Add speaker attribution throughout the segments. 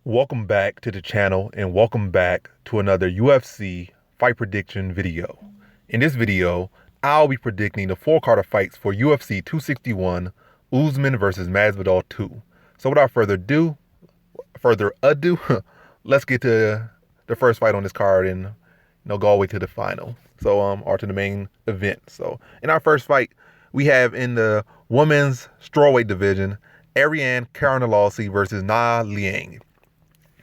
Speaker 1: Welcome back to the channel and welcome back to another UFC fight prediction video. In this video, I'll be predicting the four-card fights for UFC 261, Usman versus Masvidal 2. So without further ado, let's get to the first fight on this card and go all the way to the final. Or to the main event. So in our first fight, we have in the women's strawweight division, Ariane Carnelossi versus Liang.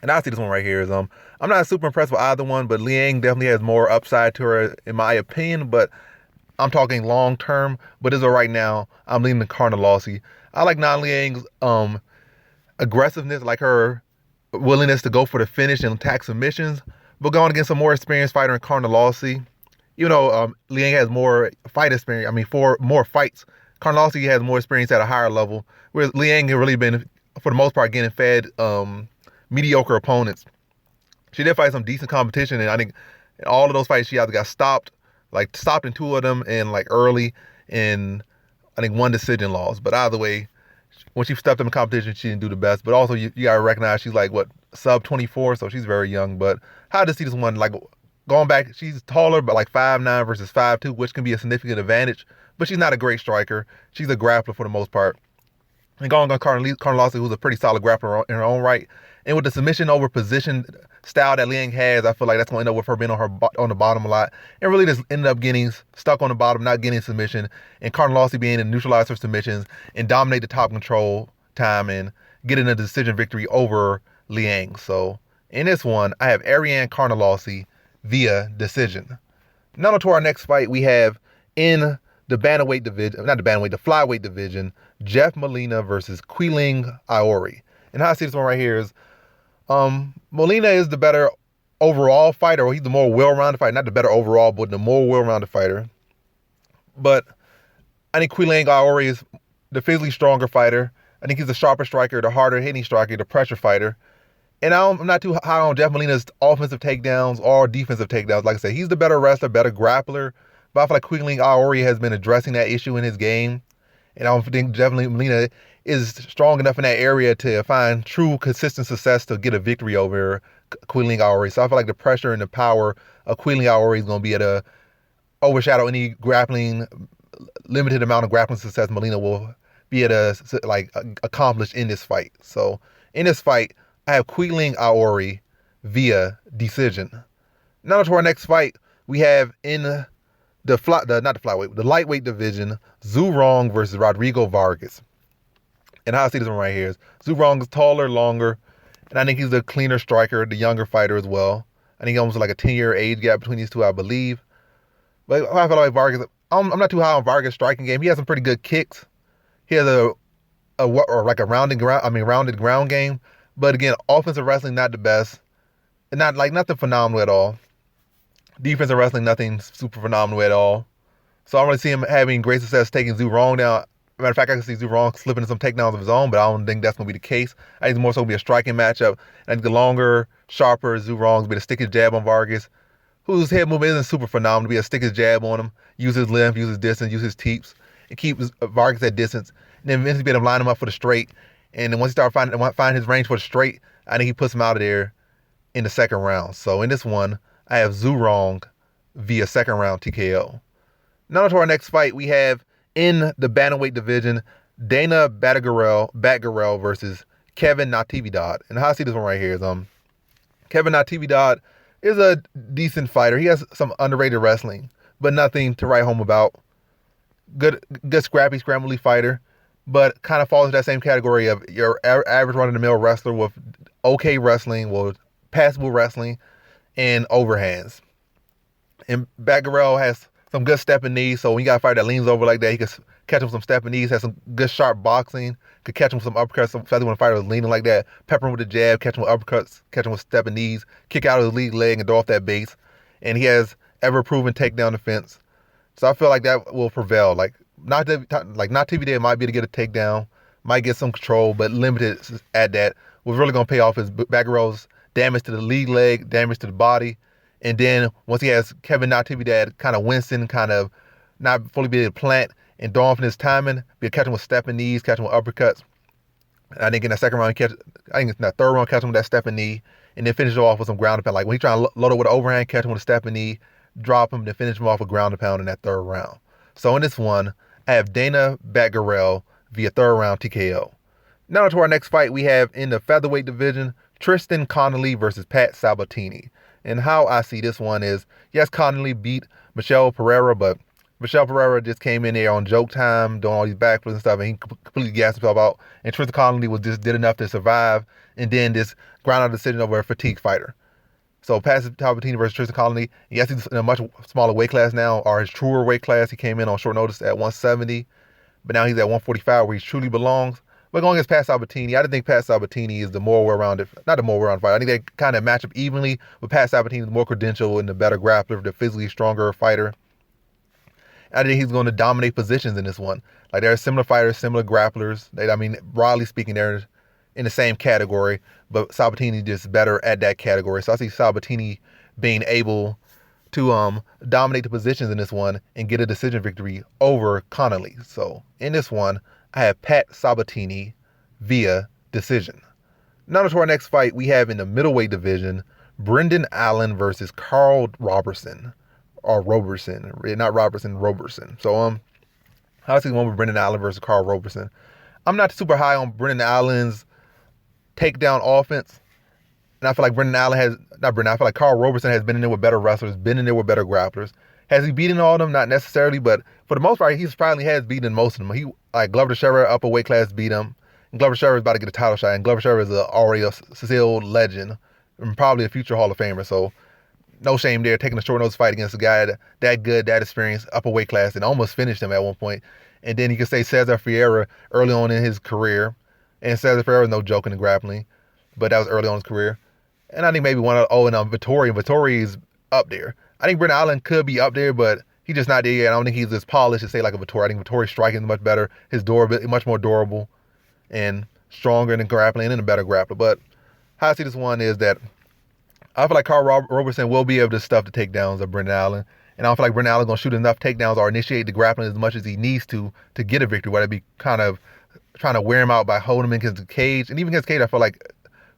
Speaker 1: And I see this one right here is I'm not super impressed with either one, but Liang definitely has more upside to her in my opinion. But I'm talking long term. But as of right now, I'm leaning to Carnelossi. I like Liang's aggressiveness, like her willingness to go for the finish and attack submissions. But going against a more experienced fighter in Carnelossi, Liang has more fight experience. More fights. Carnelossi has more experience at a higher level, whereas Liang has really been, for the most part, getting fed mediocre opponents. She did fight some decent competition, and I think in all of those fights she either got stopped in two of them, and early, and I think one decision loss. But either way, when she stepped in the competition, she didn't do the best. But also, you gotta recognize she's sub 24, so she's very young. But how to see this one going back? She's taller, but 5'9" versus 5'2", which can be a significant advantage. But she's not a great striker. She's a grappler for the most part. And going on Carnelossi, who's a pretty solid grappler in her own right. And with the submission over position style that Liang has, I feel like that's going to end up with her being on the bottom a lot. And really just ended up getting stuck on the bottom, not getting submission. And Carnelossi being able to neutralize her submissions and dominate the top control time and getting a decision victory over Liang. So in this one, I have Ariane Carnelossi via decision. Now to our next fight, we have in the bantamweight division, the flyweight division, Jeff Molina versus Liang Aori. And how I see this one right here is Molina is the better overall fighter, or he's the more well-rounded fighter. Not the better overall, but the more well-rounded fighter. But I think Liang Aori is the physically stronger fighter. I think he's the sharper striker, the harder hitting striker, the pressure fighter. And I'm not too high on Jeff Molina's offensive takedowns or defensive takedowns. Like I said, he's the better wrestler, better grappler. But I feel like Liang Aori has been addressing that issue in his game. And I don't think Jeff Molina is strong enough in that area to find true consistent success to get a victory over Liang Aori. So I feel like the pressure and the power of Liang Aori is going to be able to overshadow any limited amount of grappling success Molina will be able to accomplish in this fight. So in this fight, I have Liang Aori via decision. Now to our next fight, we have in the lightweight division, Rong versus Rodrigo Vargas. And how I see this one right here is Rong is taller, longer, and I think he's the cleaner striker, the younger fighter as well. I think almost a 10-year age gap between these two, I believe. But I feel like Vargas, I'm not too high on Vargas' striking game. He has some pretty good kicks. He has a rounded ground game. But again, offensive wrestling not the best, and nothing phenomenal at all. Defensive wrestling, nothing super phenomenal at all. So I don't really see him having great success taking Rong down. Matter of fact, I can see Rong slipping in some takedowns of his own, but I don't think that's going to be the case. I think it's more so going to be a striking matchup. I think the longer, sharper Rong's be to stick his jab on Vargas, whose head movement isn't super phenomenal, be able to stick his jab on him, use his length, use his distance, use his teeps, and keep Vargas at distance. And then eventually be able to line him up for the straight. And then once he starts finding his range for the straight, I think he puts him out of there in the second round. So in this one, I have Rong via second round TKO. Now to our next fight, we have in the bantamweight division, Dana Batgerel versus Kevin Natividad. And how I see this one right here is Kevin Natividad is a decent fighter. He has some underrated wrestling, but nothing to write home about. Good scrappy, scrambly fighter, but kind of falls into that same category of your average run-of-the-mill wrestler with okay wrestling, with passable wrestling, and overhands. And Batgerel has some good stepping knees, so when you got a fighter that leans over like that, he can catch him with some stepping knees, has some good sharp boxing, could catch him with some uppercuts, especially when a fighter is leaning like that, pepper him with a jab, catch him with uppercuts, catch him with stepping knees, kick out of his lead leg and throw off that base. And he has ever-proven takedown defense. So I feel like that will prevail. Natividad might be able to get a takedown, might get some control, but limited at that. What's really going to pay off is Batgerel's damage to the lead leg, damage to the body. And then once he has Kevin Natividad kind of wincing, kind of not fully be able to plant and throw off in his timing, be able to catch him with stepping knees, catch him with uppercuts. I think in the second round, I think in that third round, catch him with that stepping knee, and then finish it off with some ground and pound. Like when he trying to load it with an overhand, catch him with a stepping knee, drop him, then finish him off with ground and pound in that third round. So in this one, I have Dana Batgerel via third round TKO. Now to our next fight, we have in the featherweight division, Tristan Connelly versus Pat Sabatini. And how I see this one is, yes, Connelly beat Michelle Pereira, but Michelle Pereira just came in there on joke time, doing all these backflips and stuff, and he completely gassed himself out. And Tristan Connelly was just did enough to survive, and then this ground out decision over a fatigue fighter. So Pat Sabatini versus Tristan Connelly. Yes, he's in a much smaller weight class now, or his truer weight class. He came in on short notice at 170, but now he's at 145 where he truly belongs. But going against Pat Sabatini, I didn't think Pat Sabatini is the more well-rounded, not the more well-rounded fighter. I think they kind of match up evenly, but Pat Sabatini is more credential and the better grappler, the physically stronger fighter. I think he's going to dominate positions in this one. Like they're similar fighters, similar grapplers. Broadly speaking, they're in the same category, but Sabatini just better at that category. So I see Sabatini being able to dominate the positions in this one and get a decision victory over Connelly. So in this one, I have Pat Sabatini via decision. Now to our next fight, we have in the middleweight division, Brendan Allen versus Karl Roberson. Or Roberson, not Robertson, Roberson. So I see one with Brendan Allen versus Karl Roberson. I'm not super high on Brendan Allen's takedown offense. And I feel like I feel like Karl Roberson has been in there with better wrestlers, been in there with better grapplers. Has he beaten all of them? Not necessarily, but for the most part, he probably has beaten most of them. Glover Teixeira, upper weight class, beat him. And Glover Teixeira is about to get a title shot, and Glover Teixeira is already a sealed legend and probably a future Hall of Famer. So no shame there, taking a short notice fight against a guy that good, that experienced, upper weight class, and almost finished him at one point. And then you can say Cesar Ferreira early on in his career. And Cesar Ferreira is no joke in the grappling, but that was early on in his career. And I think maybe Vittori. Vittori is up there. I think Brendan Allen could be up there, but he's just not there yet. I don't think he's as polished as say like a Vittori. I think Vittori's striking is much better. His much more durable and stronger than grappling and a better grappler. But how I see this one is that I feel like Karl Roberson will be able to stuff the takedowns of Brendan Allen. And I don't feel like Brendan Allen's going to shoot enough takedowns or initiate the grappling as much as he needs to get a victory, whether it be kind of trying to wear him out by holding him against the cage. And even against the cage, I feel like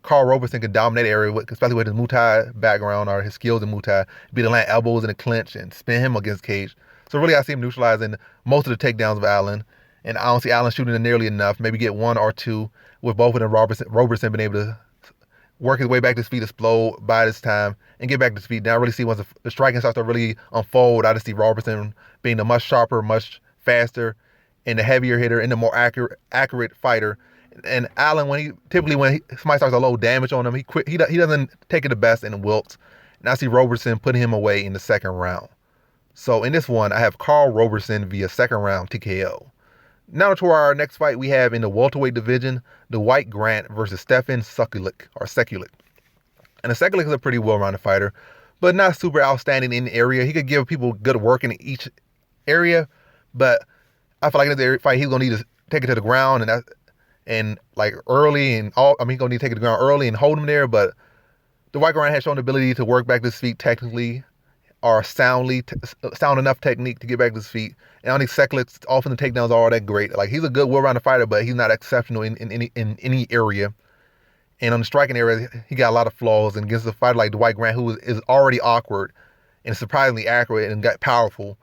Speaker 1: Karl Roberson can dominate the area, especially with his Muay Thai background or his skills in Muay Thai, be able to land elbows in a clinch and spin him against cage. So really I see him neutralizing most of the takedowns of Allen. And I don't see Allen shooting nearly enough, maybe get one or two, with both of them Roberson being able to work his way back to his feet, explode by this time, and get back to his feet. Now I really see once the striking starts to really unfold, I just see Roberson being a much sharper, much faster, and the heavier hitter, and the more accurate fighter. And Allen, when somebody starts a low damage on him, he doesn't take it the best and wilts. And I see Roberson putting him away in the second round. So in this one, I have Karl Roberson via second round TKO. Now to our next fight, we have in the welterweight division, Dwight Grant versus Stefan Sekulic. And the Sekulic is a pretty well-rounded fighter, but not super outstanding in the area. He could give people good work in each area, but I feel like in this fight, he's going to need to take it to the ground and like early and all. I mean, he's going to need to take it to the ground early and hold him there, but Dwight Grant has shown the ability to work back to his feet technically or sound enough technique to get back to his feet. And I don't think Sekulic's offensive takedowns are all that great. Like he's a good well-rounded fighter, but he's not exceptional in any area. And on the striking area, he got a lot of flaws. And against a fighter like Dwight Grant, who is already awkward and surprisingly accurate and got powerful,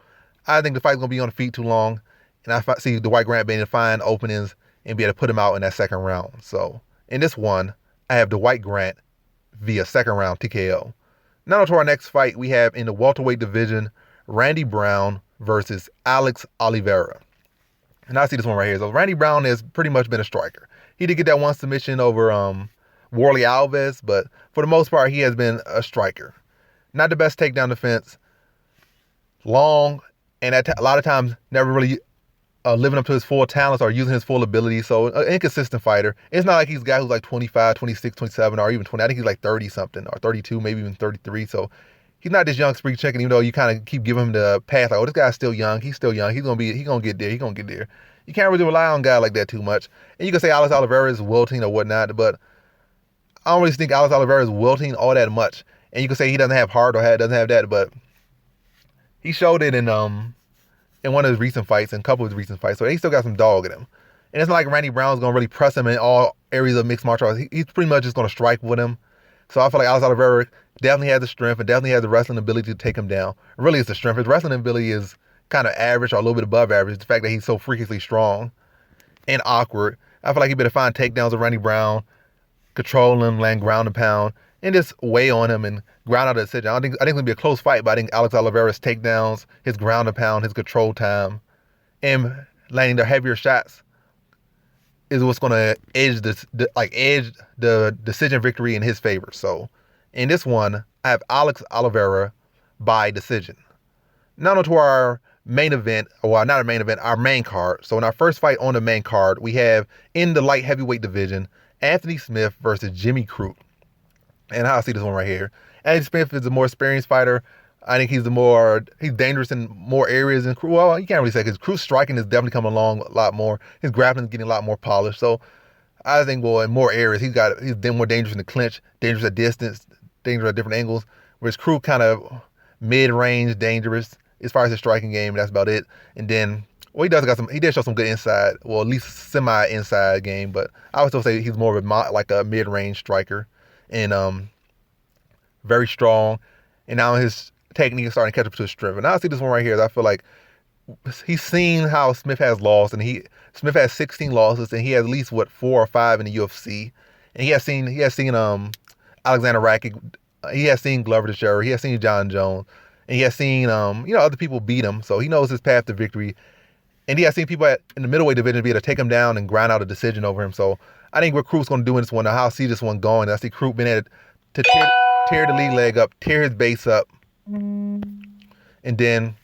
Speaker 1: I think the fight's gonna be on the feet too long. And I see Dwight Grant being able to find openings and be able to put him out in that second round. So in this one, I have Dwight Grant via second round TKO. Now to our next fight, we have in the welterweight division, Randy Brown versus Alex Oliveira. And I see this one right here. So Randy Brown has pretty much been a striker. He did get that one submission over Warley Alves, but for the most part, he has been a striker. Not the best takedown defense, long, and a lot of times never really living up to his full talents or using his full ability. So an inconsistent fighter. It's not like he's a guy who's like 25, 26, 27, or even 20. I think he's like 30-something or 32, maybe even 33. So he's not this young spring chicken, even though you kind of keep giving him the path. Like, oh, this guy's still young. He's still young. He's gonna get there. He's gonna get there. You can't really rely on a guy like that too much. And you can say Alex Oliveira is wilting or whatnot, but I don't really think Alex Oliveira is wilting all that much. And you can say he doesn't have heart or doesn't have that, but he showed it in one of his recent fights and a couple of his recent fights. So he still got some dog in him. And it's not like Randy Brown's going to really press him in all areas of mixed martial arts. He's pretty much just going to strike with him. So I feel like Alex Oliveira definitely has the strength and definitely has the wrestling ability to take him down. Really, it's the strength. His wrestling ability is kind of average or a little bit above average. The fact that he's so freakishly strong and awkward. I feel like he better find takedowns of Randy Brown, control him, land ground and pound, and just weigh on him and ground out a decision. I think it's going to be a close fight, but I think Alex Oliveira's takedowns, his ground and pound, his control time, and landing the heavier shots is what's going to edge the decision victory in his favor. So in this one, I have Alex Oliveira by decision. Now on to our main event, well, not a main event, our main card. So in our first fight on the main card, we have in the light heavyweight division, Anthony Smith versus Jimmy Crute. And how I see this one right here. Anthony Smith is a more experienced fighter. I think he's dangerous in more areas than Crute. Well, you can't really say because Crute's striking is definitely coming along a lot more. His grappling is getting a lot more polished. So I think, well, in more areas, he's more dangerous in the clinch, dangerous at distance, dangerous at different angles. Whereas Crute kind of mid-range, dangerous as far as his striking game. That's about it. And then, well, he did show some good inside, well, at least semi-inside game. But I would still say he's more of a mid-range striker and very strong. And now his technique is starting to catch up to his strength. And now I see this one right here. I feel like he's seen how Smith has lost, and Smith has 16 losses, and he has at least 4 or 5 in the UFC. And he has seen Alexander Rakic, he has seen Glover Teixeira, he has seen John Jones, and he has seen other people beat him. So he knows his path to victory. And he has seen people in the middleweight division be able to take him down and grind out a decision over him. So I think what Crute's going to do in this one, how I see this one going, I see Crute being able to tear the lead leg up, tear his base up, and then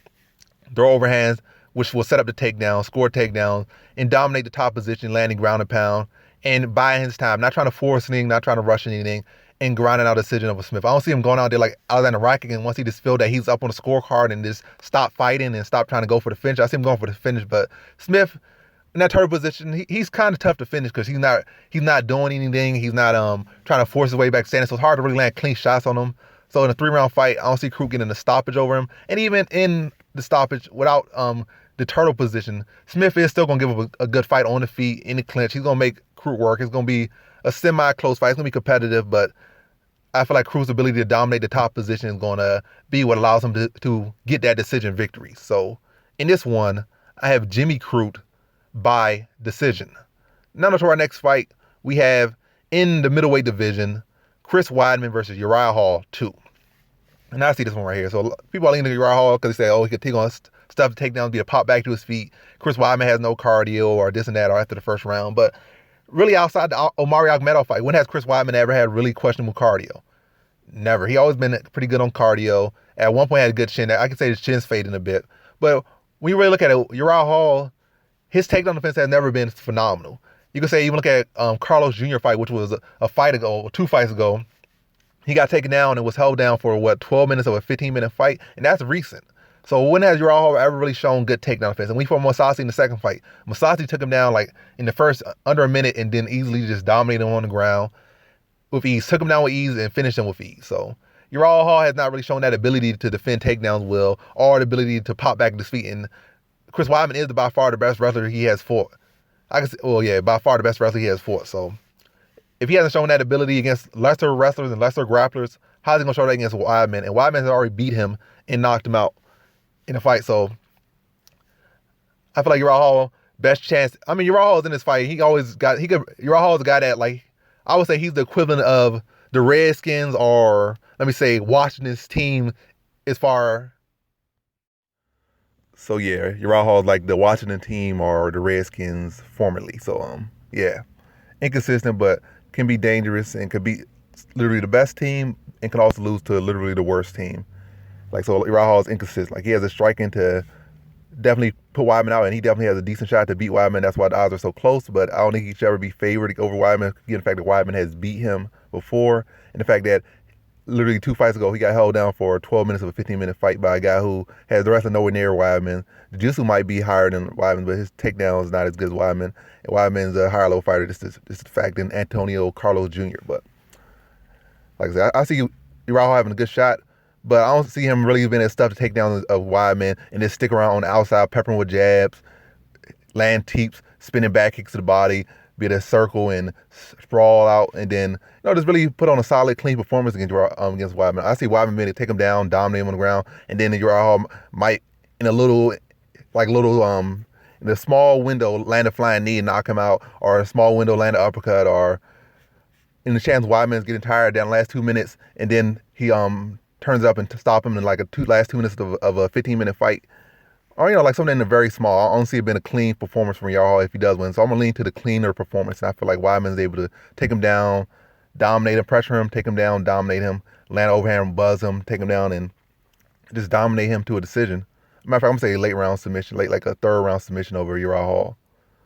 Speaker 1: throw overhands, which will set up the takedown, score takedowns, and dominate the top position, landing ground and pound, and buying his time, not trying to force anything, not trying to rush anything, and grinding out a decision over Smith. I don't see him going out there like Alexander Rakic, and once he just feel that he's up on the scorecard and just stop fighting and stop trying to go for the finish. I see him going for the finish, but Smith, in that turtle position, he's kind of tough to finish because he's not doing anything. He's not trying to force his way back standing, so it's hard to really land clean shots on him. So in a 3-round fight, I don't see Crute getting a stoppage over him. And even in the stoppage, without the turtle position, Smith is still going to give up a good fight on the feet, in the clinch. He's going to make Crute work. It's going to be a semi-close fight. It's going to be competitive, but I feel like Crute's ability to dominate the top position is going to be what allows him to get that decision victory. So in this one, I have Jimmy Crute by decision. Now to our next fight, we have in the middleweight division, Chris Weidman versus Uriah Hall 2. And I see this one right here. So people are leaning to Uriah Hall because they say, he could take on stuff to take down, be a pop back to his feet. Chris Weidman has no cardio or this and that or after the first round. But really outside the Omari Akhmedov fight, when has Chris Weidman ever had really questionable cardio? Never. He always been pretty good on cardio. At one point had a good chin. I can say his chin's fading a bit. But when you really look at it, Uriah Hall, his takedown defense has never been phenomenal. You can say, even look at Carlos Jr. fight, which was a fight ago, 2 fights ago. He got taken down and was held down for 12 minutes of a 15-minute fight, and that's recent. So when has Uriah Hall ever really shown good takedown defense? And we fought Mousasi in the second fight. Mousasi took him down in the first under a minute and then easily just dominated him on the ground with ease. Took him down with ease and finished him with ease. So Uriah Hall has not really shown that ability to defend takedowns well or the ability to pop back to his feet. And Chris Weidman is by far the best wrestler he has fought. By far the best wrestler he has fought. So if he hasn't shown that ability against lesser wrestlers and lesser grapplers, how's he going to show that against Weidman? And Weidman has already beat him and knocked him out in a fight. So I feel like Uriah Hall, best chance. I mean, Uriah Hall is in this fight. Uriah Hall is a guy that, I would say he's the equivalent of the Redskins or, let me say, Washington's team as far. So yeah, Uriah Hall is like the Washington team or the Redskins formerly. So inconsistent, but can be dangerous and could be literally the best team and can also lose to literally the worst team. So Uriah Hall is inconsistent. He has a striking to definitely put Weidman out, and he definitely has a decent shot to beat Weidman. That's why the odds are so close, but I don't think he should ever be favored over Weidman, given the fact that Weidman has beat him before, and the fact that literally 2 fights ago, he got held down for 12 minutes of a 15-minute fight by a guy who has the wrestling nowhere near Weidman. The jiu-jitsu might be higher than Weidman, but his takedown is not as good as Weidman. And Weidman's a higher level fighter. This is the fact than Antonio Carlos Jr. But like I said, I see Uriah Hall having a good shot, but I don't see him really being as tough to take down of Weidman and just stick around on the outside, peppering with jabs, land teeps, spinning back kicks to the body, be it a circle and sprawl out, and then just really put on a solid, clean performance against Weidman. I see Weidman being to take him down, dominate him on the ground, and then Uriah Hall might in in a small window land a flying knee and knock him out, or a small window land an uppercut, or in the chance Weidman's getting tired down the last 2 minutes, and then he turns up and stop him in like last 2 minutes of a 15-minute fight. Or, like something in the very small. I don't see it being a clean performance from Uriah Hall if he does win. So I'm going to lean to the cleaner performance. And I feel like Weidman's able to take him down, dominate him, pressure him, take him down, dominate him, land overhand, buzz him, take him down, and just dominate him to a decision. Matter of fact, I'm going to say late round submission, like a third round submission over Uriah Hall.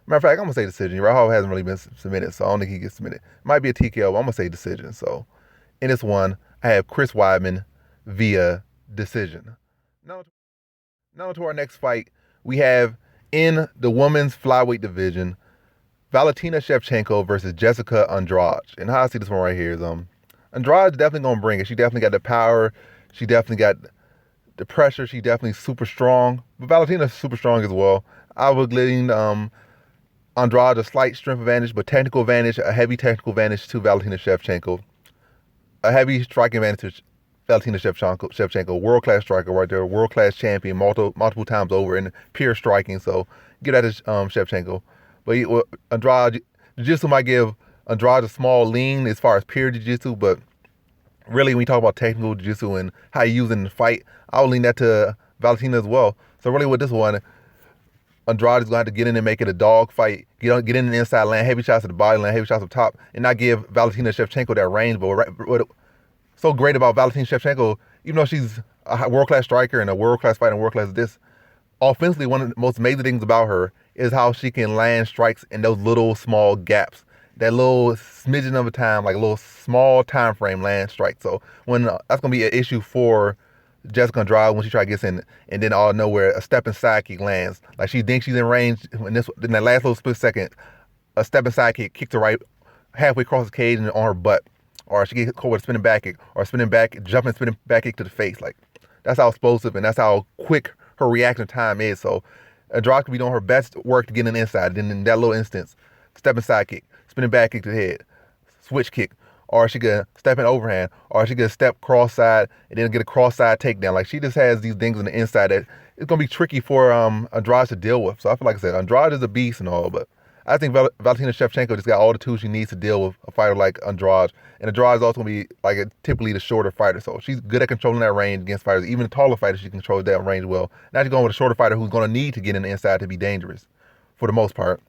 Speaker 1: Matter of fact, I'm going to say decision. Uriah Hall hasn't really been submitted, so I don't think he gets submitted. Might be a TKO, but I'm going to say decision. So in this one, I have Chris Weidman via decision. Now to our next fight, we have in the women's flyweight division, Valentina Shevchenko versus Jessica Andrade. And how I see this one right here is Andrade's definitely going to bring it. She definitely got the power. She definitely got the pressure. She definitely super strong. But Valentina's super strong as well. I would lean Andrade a slight strength advantage, but technical advantage, a heavy technical advantage to Valentina Shevchenko. A heavy striking advantage to Valentina Shevchenko, world-class striker right there, world-class champion multiple times over in pure striking. So give that to Shevchenko. But Andrade, jiu-jitsu might give Andrade a small lean as far as pure jiu-jitsu, but really when you talk about technical jiu-jitsu and how you use it in the fight, I would lean that to Valentina as well. So really with this one, Andrade is going to have to get in and make it a dog fight, get in the inside, land heavy shots at the body, land heavy shots up top, and not give Valentina Shevchenko that range. But what so great about Valentina Shevchenko, even though she's a world-class striker and a world-class fighter and world-class this, offensively, one of the most amazing things about her is how she can land strikes in those little small gaps, that little smidgen of a time, like a little small time frame land strike. So when that's going to be an issue for Jessica Andrade when she tries to get in, and then out of nowhere, a stepping side kick lands. Like she thinks she's in range, in that last little split second, a stepping side kick kicks her right halfway across the cage and on her butt. Or she gets caught with a spinning back kick, or jumping spinning back kick to the face. Like, that's how explosive and that's how quick her reaction time is. So Andrade could be doing her best work to get in the inside. Then in that little instance, stepping side kick, spinning back kick to the head, switch kick, or she could step in overhand, or she could step cross side and then get a cross side takedown. Like, she just has these things on the inside that it's gonna be tricky for Andrade to deal with. So I feel like I said, Andrade is a beast and all, but I think Valentina Shevchenko just got all the tools she needs to deal with a fighter like Andrade. And Andrade is also going to be typically the shorter fighter. So she's good at controlling that range against fighters. Even the taller fighters, she controls that range well. Now she's going with a shorter fighter who's going to need to get in the inside to be dangerous for the most part.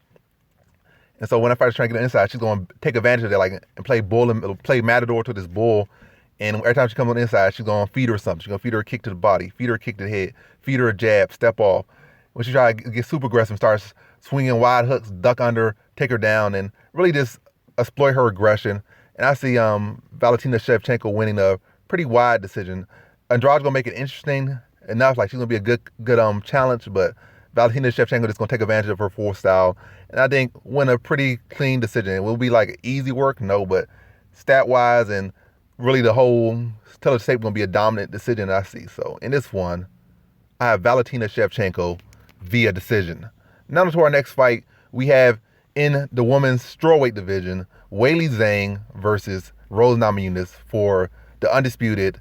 Speaker 1: And so when that fighter's trying to get in the inside, she's going to take advantage of that, and play matador to this bull. And every time she comes on the inside, she's going to feed her something. She's going to feed her a kick to the body, feed her a kick to the head, feed her a jab, step off. When she tries to get super aggressive and starts swinging wide hooks, duck under, take her down, and really just exploit her aggression. And I see Valentina Shevchenko winning a pretty wide decision. Andrade's going to make it interesting enough. Like, she's going to be a good challenge, but Valentina Shevchenko just going to take advantage of her force style. And I think win a pretty clean decision. It will be like easy work? No, but stat-wise and really the whole tell the shape going to be a dominant decision I see. So in this one, I have Valentina Shevchenko via decision. Now to our next fight, we have in the women's strawweight division, Weili Zhang versus Rose Namajunas for the undisputed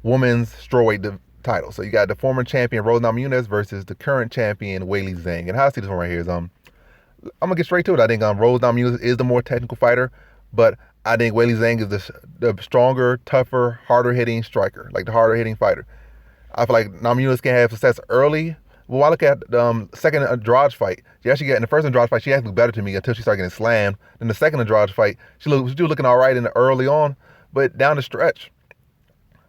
Speaker 1: women's strawweight title. So you got the former champion Rose Namajunas versus the current champion Weili Zhang. And how I see this one right here is I'm gonna get straight to it. I think Rose Namajunas is the more technical fighter, but I think Weili Zhang is the stronger, tougher, harder hitting striker, like the harder hitting fighter. I feel like Namajunas can have success early. Well, I look at the second Andrade fight, in the first Andrade fight, she actually looked better to me until she started getting slammed. Then the second Andrade fight, she was looking all right in the early on, but down the stretch,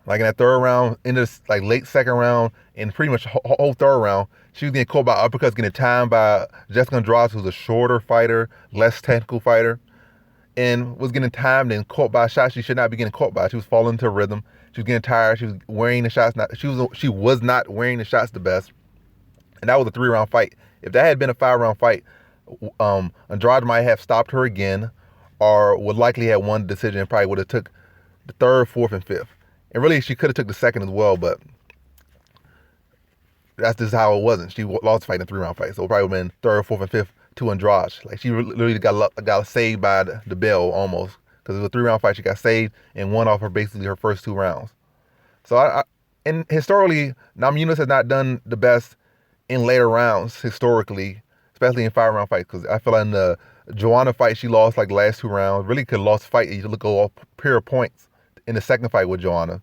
Speaker 1: like in that third round, in this late second round, and pretty much whole third round, she was getting caught by uppercuts, getting timed by Jessica Andrade, who's a shorter fighter, less technical fighter, and was getting timed and caught by shots she should not be getting caught by. She was falling into rhythm. She was getting tired. She was wearing the shots. She was not wearing the shots the best. And that was a 3-round fight. If that had been a 5-round fight, Andrade might have stopped her again, or would likely have won the decision and probably would have took the third, fourth, and fifth. And really, she could have took the second as well, but that's just how it wasn't. She lost the fight in a 3-round fight, so it probably would have been third, fourth, and fifth to Andrade. Like she literally got saved by the bell almost, because it was a 3-round fight. She got saved and won off her basically her first 2 rounds. So and historically, Namajunas has not done the best in later rounds historically, especially in 5-round fights. Because I feel like in the Joanna fight, she lost like the last 2 rounds. Really could have lost the fight. You look off pure points in the second fight with Joanna.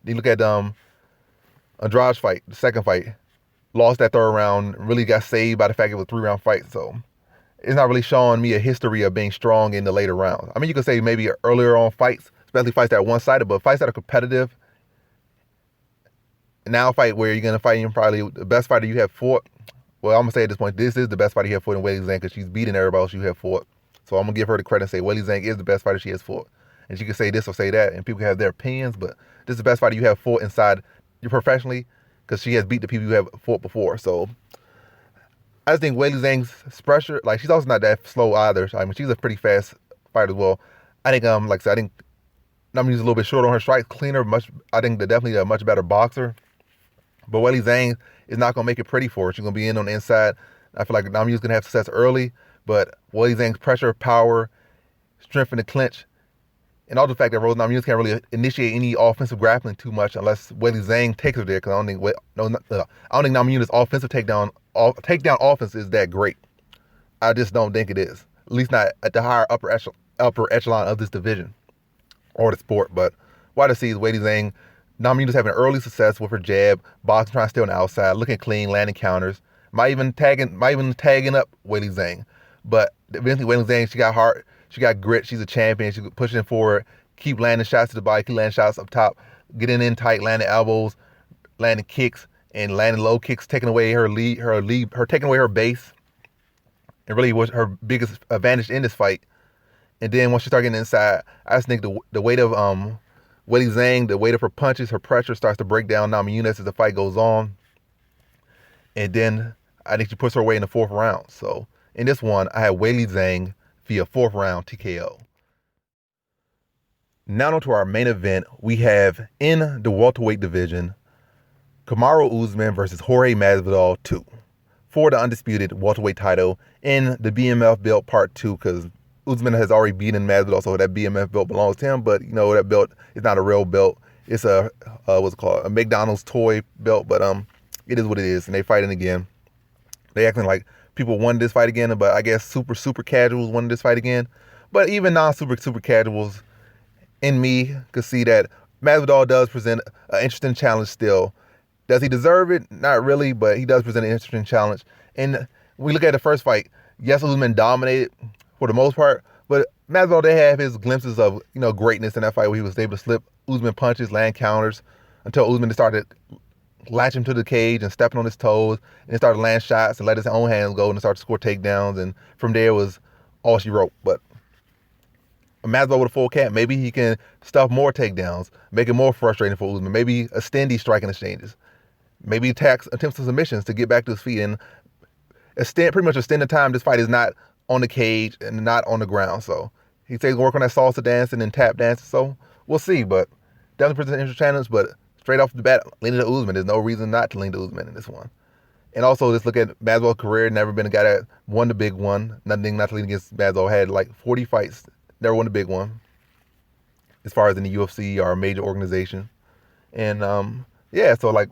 Speaker 1: You look at Andrade's fight, the second fight, lost that 3rd round. Really got saved by the fact it was a 3-round fight. So it's not really showing me a history of being strong in the later rounds. I mean, you could say maybe earlier on fights, especially fights that are one-sided, but fights that are competitive. Now a fight where you're going to fight probably the best fighter you have fought. Well, I'm going to say at this point, this is the best fighter you have fought in Weili Zhang, because she's beating everybody else you have fought. So I'm going to give her the credit and say Weili Zhang is the best fighter she has fought. And she can say this or say that, and people can have their opinions, but this is the best fighter you have fought inside you professionally, because she has beat the people you have fought before. So I just think Weili Zhang's pressure, like, she's also not that slow either. I mean, she's a pretty fast fighter as well. I think, like I said, I think Namajunas a little bit short on her strikes, cleaner, I think they're definitely a much better boxer. But Weili Zhang is not going to make it pretty for her. She's going to be in on the inside. I feel like Namajunas going to have success early, but Weili Zhang's pressure, power, strength in the clinch, and also the fact that Rose Namajunas can't really initiate any offensive grappling too much unless Weili Zhang takes her there, because I don't think Namajunas' offensive takedown offense is that great. I just don't think it is. At least not at the higher upper echelon of this division or the sport. But what I see is Weili Zhang, Namajunas having early success with her jab, boxing, trying to stay on the outside, looking clean, landing counters, might even tagging up Weili Zhang. But eventually Weili Zhang, she got heart, she got grit, she's a champion, she's pushing forward, keep landing shots to the body, keep landing shots up top, getting in tight, landing elbows, landing kicks, and landing low kicks, taking away her taking away her base. And really was her biggest advantage in this fight. And then once she started getting inside, I just think the weight of Weili Zhang, the weight of her punches, her pressure starts to break down Namajunas as the fight goes on. And then I think she puts her away in the 4th round. So in this one, I have Weili Zhang via 4th round TKO. Now on to our main event. We have in the welterweight division, Kamaru Usman versus Jorge Masvidal 2 for the undisputed welterweight title in the BMF belt part 2, because Usman has already beaten Masvidal, so that BMF belt belongs to him. But that belt is not a real belt. It's a what's it called, a McDonald's toy belt. But it is what it is, and they fighting again. They acting like people wanted this fight again, but I guess super casuals wanted this fight again. But even non-super casuals in me could see that Masvidal does present an interesting challenge still. Does he deserve it? Not really, but he does present an interesting challenge. And we look at the first fight. Yes, Usman dominated for the most part, but Masvidal did have his glimpses of greatness in that fight, where he was able to slip Usman punches, land counters, until Usman started latching to the cage and stepping on his toes, and started to land shots and let his own hands go and start to score takedowns. And from there was all she wrote. But Masvidal with a full camp, maybe he can stuff more takedowns, make it more frustrating for Usman. Maybe extend these striking exchanges. Maybe attempts of submissions to get back to his feet, and pretty much extend the time this fight is not on the cage and not on the ground. So he says work on that salsa dancing and tap dancing. So we'll see, but definitely present interesting challenge. But straight off the bat, leaning to Usman. There's no reason not to lean to Usman in this one. And also, let's look at Masvidal's career. Never been a guy that won the big one. Nothing not to lean against Masvidal. Had like 40 fights. Never won the big one, as far as in the UFC or a major organization. And so like,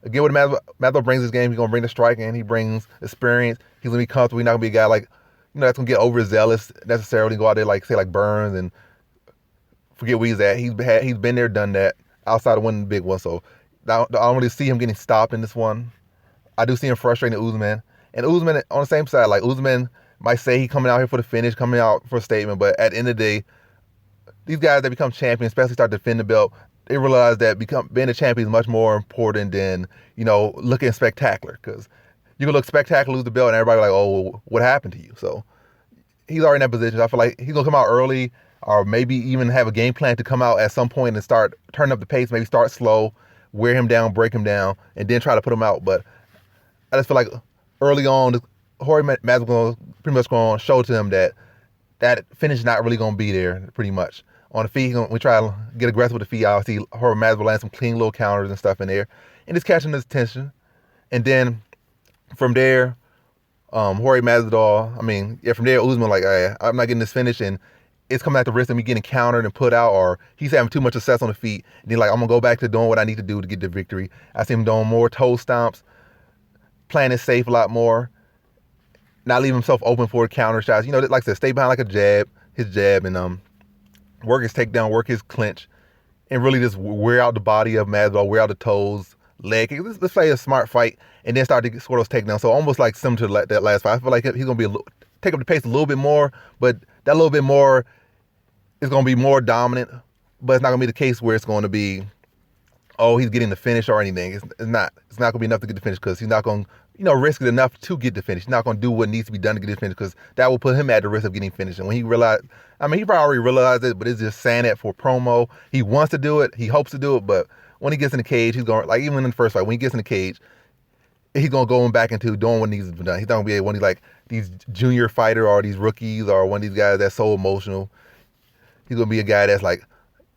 Speaker 1: again, what Masvidal brings this game, he's gonna bring the striking, he brings experience. He's gonna be comfortable. He's not gonna be a guy like, that's gonna get overzealous necessarily. Go out there like Burns and forget where he's at. He's been there, done that, outside of winning the big one. So I don't really see him getting stopped in this one. I do see him frustrating Usman. And Usman on the same side, like Usman might say he coming out here for the finish, coming out for a statement, but at the end of the day, these guys that become champions, especially start to defend the belt, they realize that being a champion is much more important than, looking spectacular. Because you can look spectacular, lose the belt, and everybody like, oh, what happened to you? So he's already in that position. I feel like he's going to come out early, or maybe even have a game plan to come out at some point and start turning up the pace, maybe start slow, wear him down, break him down, and then try to put him out. But I just feel like early on, Jorge Masvidal pretty much going to show to him that finish is not really going to be there, pretty much. On the feet, we try to get aggressive with the feet. I see Jorge Masvidal land some clean little counters and stuff in there, and it's catching his attention. And then from there, Jorge Masvidal, I mean, yeah, from there, Usman, like, I'm not getting this finish, and it's coming at the risk of me getting countered and put out, or he's having too much success on the feet. And he's like, I'm going to go back to doing what I need to do to get the victory. I see him doing more toe stomps, playing it safe a lot more, not leaving himself open for counter shots. You know, like I said, stay behind like his jab, and work his takedown, work his clinch, and really just wear out the body of Masvidal, wear out the toes, leg kick. Let's play a smart fight, and then start to score those takedowns. So almost like similar to that last fight. I feel like he's going to take up the pace a little bit more, but that little bit more is going to be more dominant, but it's not going to be the case where it's going to be, oh, he's getting the finish or anything. It's not. It's not going to be enough to get the finish because he's not going to, risk it enough to get the finish. He's not going to do what needs to be done to get the finish because that will put him at the risk of getting finished. And when he realized, I mean, he probably already realized it, but it's just saying that for promo. He wants to do it. He hopes to do it, but when he gets in the cage, he's going, like even in the first fight, when he gets in the cage, he's going to go back into doing what needs to be done. He's not going to be one of these junior fighter or these rookies or one of these guys that's so emotional. He's going to be a guy that's like,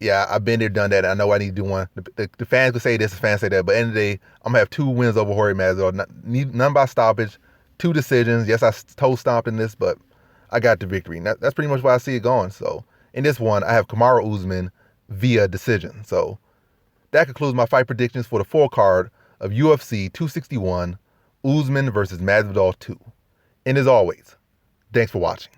Speaker 1: yeah, I've been there, done that. I know I need to do one. The fans could say this, the fans say that, but at the end of the day, I'm going to have 2 wins over Jorge Masvidal. None by stoppage, 2 decisions. Yes, I toe stomped in this, but I got the victory. And that's pretty much why I see it going. So in this one, I have Kamaru Usman via decision. So that concludes my fight predictions for the full card of UFC 261, Usman versus Masvidal 2. And as always, thanks for watching.